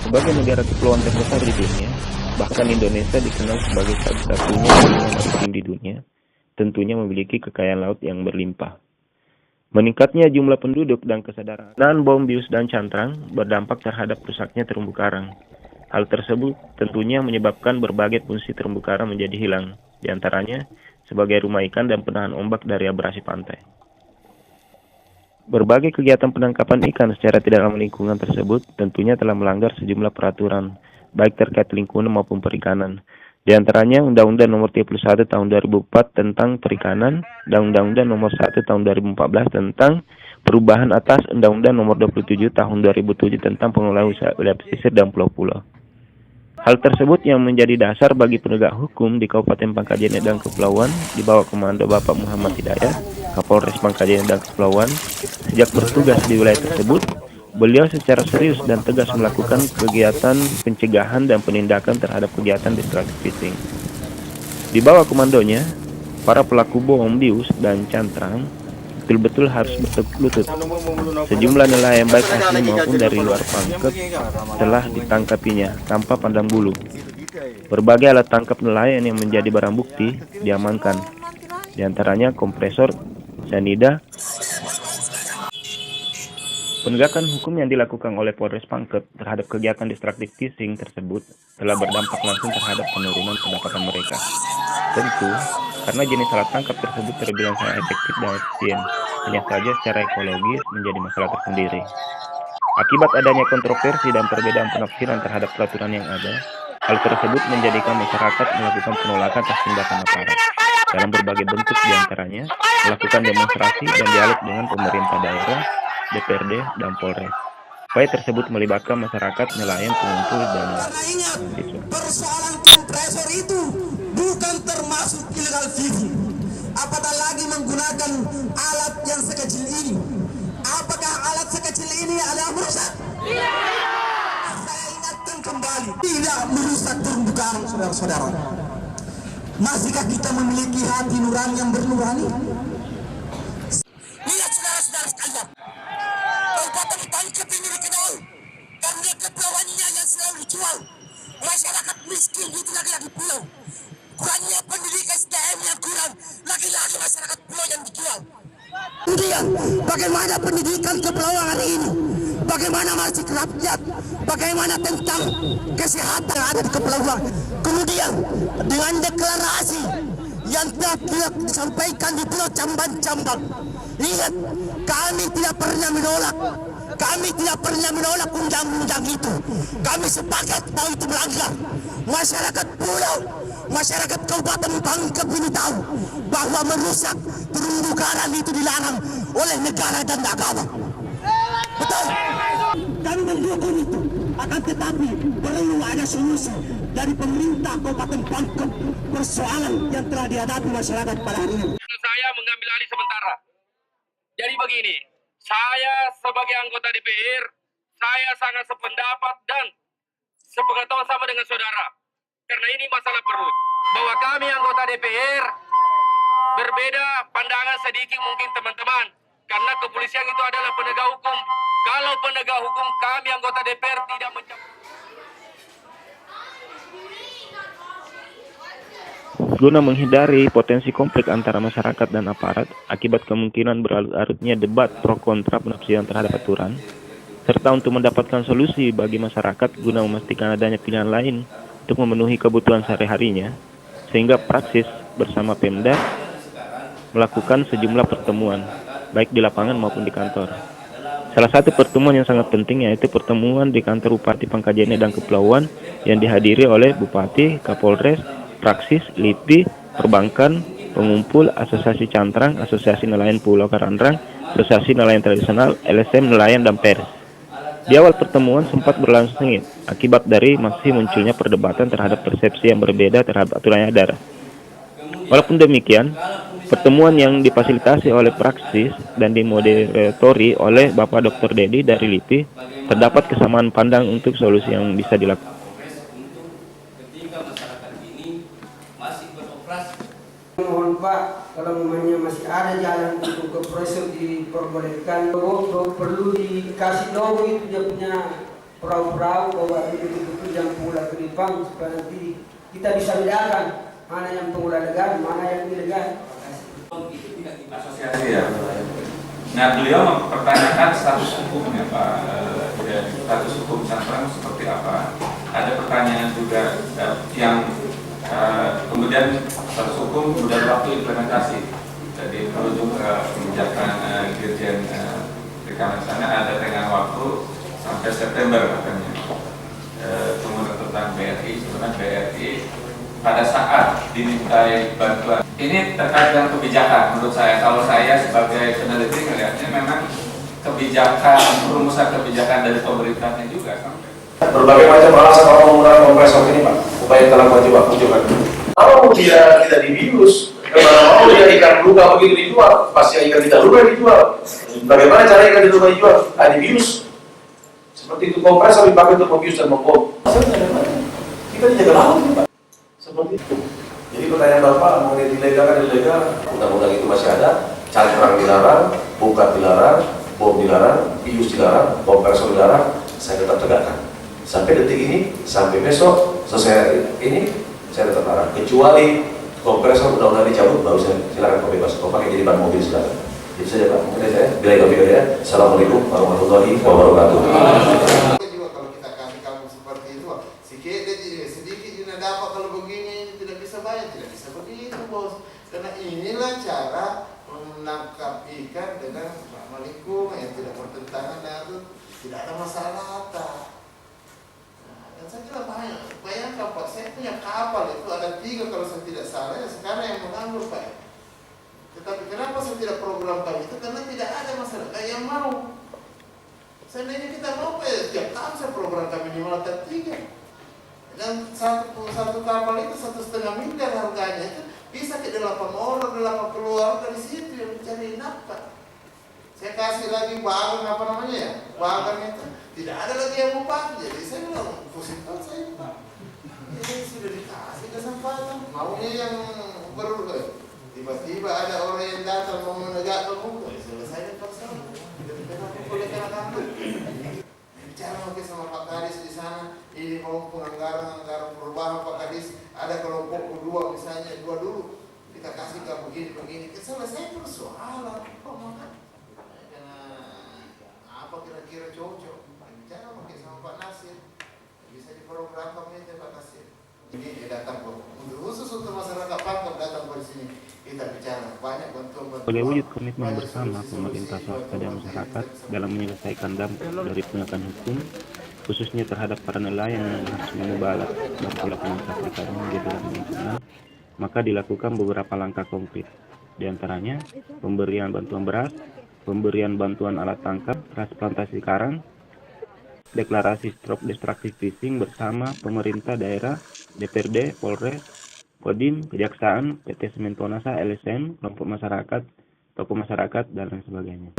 Sebagai negara kepulauan terbesar di dunia, bahkan Indonesia dikenal sebagai satu-satunya benua maritim di dunia, tentunya memiliki kekayaan laut yang berlimpah. Meningkatnya jumlah penduduk dan kesadaran bom bius dan cantrang berdampak terhadap rusaknya terumbu karang. Hal tersebut tentunya menyebabkan berbagai fungsi terumbu karang menjadi hilang, di antaranya sebagai rumah ikan dan penahan ombak dari abrasi pantai. Berbagai kegiatan penangkapan ikan secara tidak ramah lingkungan tersebut tentunya telah melanggar sejumlah peraturan, baik terkait lingkungan maupun perikanan. Di antaranya Undang-Undang Nomor 31 Tahun 2004 tentang Perikanan dan Undang-Undang Nomor 1 Tahun 2014 tentang perubahan atas Undang-Undang Nomor 27 Tahun 2007 tentang pengelolaan usaha wilayah pesisir dan pulau-pulau. Hal tersebut yang menjadi dasar bagi penegak hukum di Kabupaten Pangkal dan Kepulauan di bawah komando Bapak Muhammad Hidayat, Kapolres Pangkal dan Kepulauan. Sejak bertugas di wilayah tersebut, beliau secara serius dan tegas melakukan kegiatan pencegahan dan penindakan terhadap kegiatan destructive fishing. Di bawah komandonya, para pelaku bom bius dan cantrang betul-betul harus bertekuk lutut. Sejumlah nelayan baik asli maupun dari luar Pangkep telah ditangkapinya tanpa pandang bulu. Berbagai alat tangkap nelayan yang menjadi barang bukti diamankan, di antaranya kompresor, cyanida. Penegakan hukum yang dilakukan oleh Polres Pangkep terhadap kegiatan destructive fishing tersebut telah berdampak langsung terhadap penurunan pendapatan mereka. Tentu, karena jenis alat tangkap tersebut terbilang sangat efektif dan efisien, hanya saja secara ekologis menjadi masalah tersendiri. Akibat adanya kontroversi dan perbedaan penafsiran terhadap peraturan yang ada, hal tersebut menjadikan masyarakat melakukan penolakan atas tindakan aparat dalam berbagai bentuk, diantaranya melakukan demonstrasi dan dialog dengan pemerintah daerah, DPRD, dan Polres. Upaya tersebut melibatkan masyarakat, nelayan, pengumpul, dan mahasiswa. Persoalan kompresor itu bukan termasuk illegal fishing. Apatah lagi menggunakan alat yang sekecil ini. Apakah alat sekecil ini adalah merusak? Saya ingatkan kembali, tidak merusak terumbu karang, saudara-saudara. Masihkah kita memiliki hati nurani yang bernurani? Lihat saudara-saudara sekalian, Kabupaten Pangkep ini dikenal karena kepulauannya yang selalu dijual. Masyarakat miskin itu lagi-lagi pulau. Kurangnya pendidikan SDM yang kurang, lagi-lagi masyarakat pulau yang dijual. Kemudian, bagaimana pendidikan kepulauan hari ini? Bagaimana masih rakyat? Bagaimana tentang kesehatan yang ada di kepulauan? Kemudian, dengan deklarasi yang telah disampaikan di Pulau Camban-Camban, lihat, kami tidak pernah menolak. Kami tidak pernah menolak undang-undang itu. Kami sepakat bahwa itu melanggar. Masyarakat pulau, masyarakat Kabupaten Pangkep ini tahu bahwa merusak terumbu karang itu dilarang oleh negara dan agama. Betul? Kami mendukung itu. Akan tetapi perlu ada solusi dari pemerintah Kabupaten Pangkep persoalan yang telah dihadapi masyarakat pada hari ini. Saya mengambil alih sementara. Jadi begini, saya sebagai anggota DPR, saya sangat sependapat dan sepengetahuan sama dengan saudara. Karena ini masalah perut. Bahwa kami anggota DPR berbeda pandangan sedikit mungkin teman-teman. Karena kepolisian itu adalah penegak hukum. Kalau penegak hukum, kami anggota DPR tidak mencapai. Guna menghindari potensi konflik antara masyarakat dan aparat akibat kemungkinan berlarut-larutnya debat pro kontra penafsiran terhadap aturan, serta untuk mendapatkan solusi bagi masyarakat guna memastikan adanya pilihan lain untuk memenuhi kebutuhan sehari-harinya, sehingga Praksis bersama Pemda melakukan sejumlah pertemuan, baik di lapangan maupun di kantor. Salah satu pertemuan yang sangat penting yaitu pertemuan di kantor Bupati Pangkal dan Kepulauan yang dihadiri oleh Bupati, Kapolres, Praksis, LIPI, Perbankan, Pengumpul, Asosiasi Cantrang, Asosiasi Nelayan Pulau Karandrang, Asosiasi Nelayan Tradisional, LSM Nelayan, dan Pers. Di awal pertemuan sempat berlangsung sengit akibat dari masih munculnya perdebatan terhadap persepsi yang berbeda terhadap aturan yang ada. Walaupun demikian, pertemuan yang difasilitasi oleh Praksis dan dimoderatori oleh Bapak Dr. Dedi dari LIPI, terdapat kesamaan pandang untuk solusi yang bisa dilakukan. Mohon Pak, kalau memangnya masih ada jalan untuk kompresor diperbolehkan, perlu dikasih tahu itu dia punya perahu-perahu bawa betul-betul yang pengula kelipang supaya nanti kita bisa bedakan mana yang pengula legal, mana yang ilegal. Asosiasi ya. Nah, beliau mempertanyakan status hukumnya Pak, status hukum Santrang seperti apa. Ada pertanyaan juga yang kemudian status hukum kemudian waktu implementasi. Jadi merujuk ke kebijakan Dirjen Perikanan sana ada tenggang waktu sampai September katanya. Kemudian tentang BRI, sebenarnya BRI pada saat dimintai bantuan ini terkait dengan kebijakan. Menurut saya, kalau saya sebagai peneliti melihatnya memang kebijakan, perumusan kebijakan dari pemerintahnya juga sampai berbagai macam alasan orang menggunakan kompresor ini Pak, upaya telah wajib juga. Kalau dia tidak dibius, bagaimana mau dia ikan luka begitu dijual, pasti ikan tidak luka dijual. Bagaimana cara ikan tidak luka dijual? Dibius. Seperti itu kompresor dipakai untuk membius dan membom. Kita dijaga laut Pak. Seperti itu. Jadi pertanyaan Bapak mengenai ilegal dan ilegal, undang-undang itu masih ada, cantrang dilarang, bukat dilarang, bom dilarang, bius dilarang, kompresor dilarang, saya tetap tegakkan. Sampai detik ini, sampai besok, selesai ini, saya tetap larang. Kecuali kompresor undang-undang dicabut, baru saya silakan kau bebas. Kau pakai jadi ban mobil silakan. Itu saja Pak, mungkin saya. Bila itu ya. Assalamualaikum warahmatullahi wabarakatuh. Kalau kita kasih kamu seperti itu, sedikit juga dapat kalau begini tidak bisa bayar, tidak bisa begitu bos. Karena inilah cara menangkap ikan dengan ramah lingkungan yang tidak bertentangan dengan itu, tidak ada masalah rata. Dan saya kira bayangkan Pak, saya punya kapal itu ada 3 kalau saya tidak salah, ya sekarang yang menganggur Pak. Tetapi kenapa saya tidak programkan itu? Karena tidak ada masyarakat yang mau. Seandainya kita mau, tiap tahun saya programkan minimal ada 3. Dan satu kapal itu 1,5 miliar harganya itu bisa ke 8 orang, 8 keluarga di situ yang mencari nafkah. Saya kasih lagi bahan apa namanya ya, bahan itu tidak ada lagi yang mau pakai. Jadi saya bilang pusing kan saya. Ini sudah dikasih kesempatan, maunya yang tiba-tiba ada orang yang datang mau menegakkan hukum, selesai persoalan. Kenapa boleh kena bicara mungkin sama Pak Kadis di sana, ini mau anggaran perubahan Pak Kadis, ada kelompok kedua misalnya 2 dulu, kita kasih ke begini, selesai persoalan. Kok makan? Apa kira-kira cocok? Bicara mungkin sama Pak Nasir, bisa diprogramkan itu Pak Nasir. Ini datang khusus untuk masyarakat Pangkep datang ke sini. Kita bicara banyak bantuan. Sebagai wujud komitmen bersama pemerintah swasta dan masyarakat dalam menyelesaikan dampak dari penegakan hukum, khususnya terhadap para nelayan yang harus mengubah alat dan pola penangkap ikan menjadi ramah lingkungan, maka dilakukan beberapa langkah konkret. Di antaranya, pemberian bantuan beras, pemberian bantuan alat tangkap, transplantasi karang, deklarasi stop destructive fishing bersama pemerintah daerah, DPRD, Polres, Kodim, Kejaksaan, PT Semen Tonasa, LSM, kelompok masyarakat, tokoh masyarakat, dan lain sebagainya.